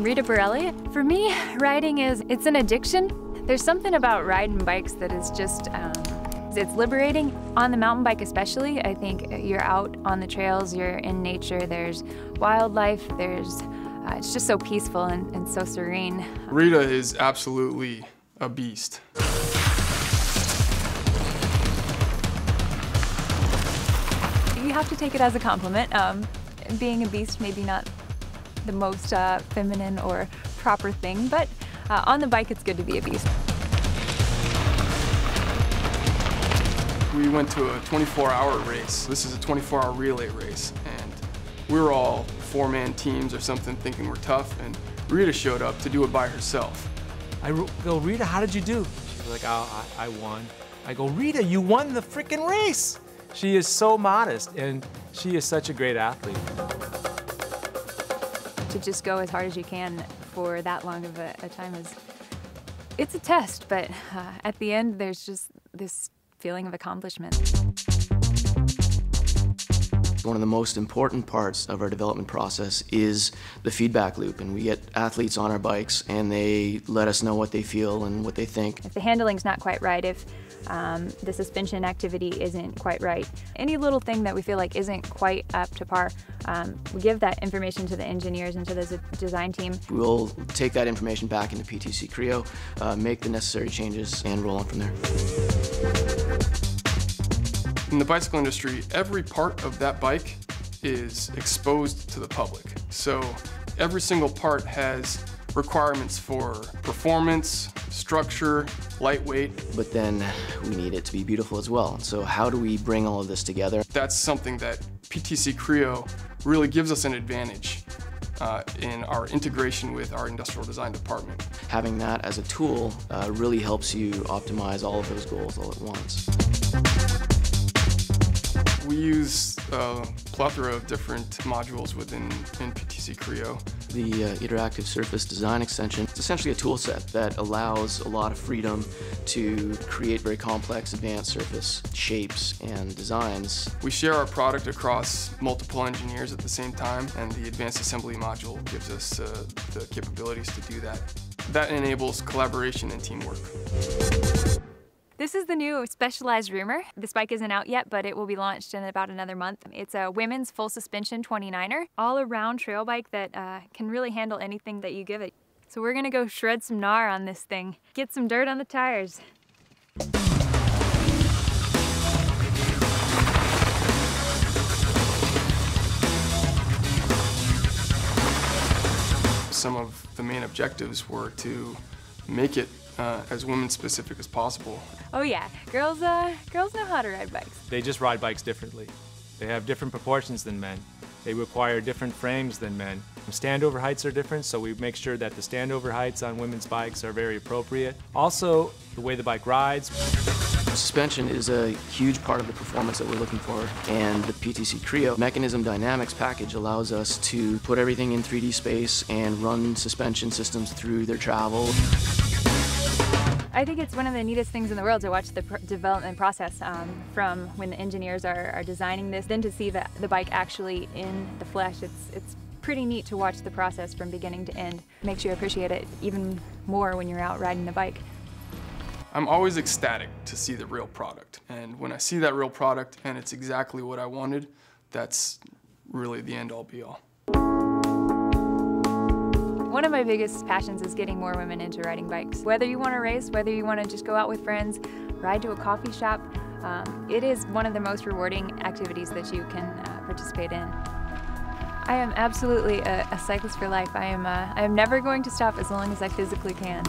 Rita Borelli. For me, riding it's an addiction. There's something about riding bikes that is just, it's liberating. On the mountain bike especially, I think you're out on the trails, you're in nature, there's wildlife, it's just so peaceful and so serene. Rita is absolutely a beast. You have to take it as a compliment. Being a beast, maybe not the most feminine or proper thing, but on the bike it's good to be a beast. We went to a 24-hour race. This is a 24-hour relay race, and we were all four-man teams or something thinking we're tough, and Rita showed up to do it by herself. I go, Rita, how did you do? She's like, oh, I won. I go, Rita, you won the freaking race. She is so modest, and she is such a great athlete. To just go as hard as you can for that long of a time it's a test, but at the end there's just this feeling of accomplishment. One of the most important parts of our development process is the feedback loop, and we get athletes on our bikes and they let us know what they feel and what they think. If the handling's not quite right, if the suspension activity isn't quite right, any little thing that we feel like isn't quite up to par, we give that information to the engineers and to the design team. We'll take that information back into PTC Creo, make the necessary changes, and roll on from there. In the bicycle industry, every part of that bike is exposed to the public. So every single part has requirements for performance, structure, lightweight. But then we need it to be beautiful as well. So how do we bring all of this together? That's something that PTC Creo really gives us an advantage in our integration with our industrial design department. Having that as a tool really helps you optimize all of those goals all at once. We use a plethora of different modules in PTC Creo. The Interactive Surface Design Extension is essentially a tool set that allows a lot of freedom to create very complex advanced surface shapes and designs. We share our product across multiple engineers at the same time, and the Advanced Assembly module gives us the capabilities to do that. That enables collaboration and teamwork. This is the new Specialized Roomer. This bike isn't out yet, but it will be launched in about another month. It's a women's full suspension 29er, all-around trail bike that can really handle anything that you give it. So we're gonna go shred some gnar on this thing, get some dirt on the tires. Some of the main objectives were to make it as women-specific as possible. Oh yeah, girls know how to ride bikes. They just ride bikes differently. They have different proportions than men. They require different frames than men. Standover heights are different, so we make sure that the standover heights on women's bikes are very appropriate. Also, the way the bike rides. Suspension is a huge part of the performance that we're looking for, and the PTC Creo Mechanism Dynamics package allows us to put everything in 3D space and run suspension systems through their travel. I think it's one of the neatest things in the world to watch the development process from when the engineers are designing this, then to see the bike actually in the flesh. It's pretty neat to watch the process from beginning to end. Makes you appreciate it even more when you're out riding the bike. I'm always ecstatic to see the real product, and when I see that real product and it's exactly what I wanted, that's really the end-all be-all. One of my biggest passions is getting more women into riding bikes. Whether you want to race, whether you want to just go out with friends, ride to a coffee shop, it is one of the most rewarding activities that you can participate in. I am absolutely a cyclist for life. I am never going to stop as long as I physically can.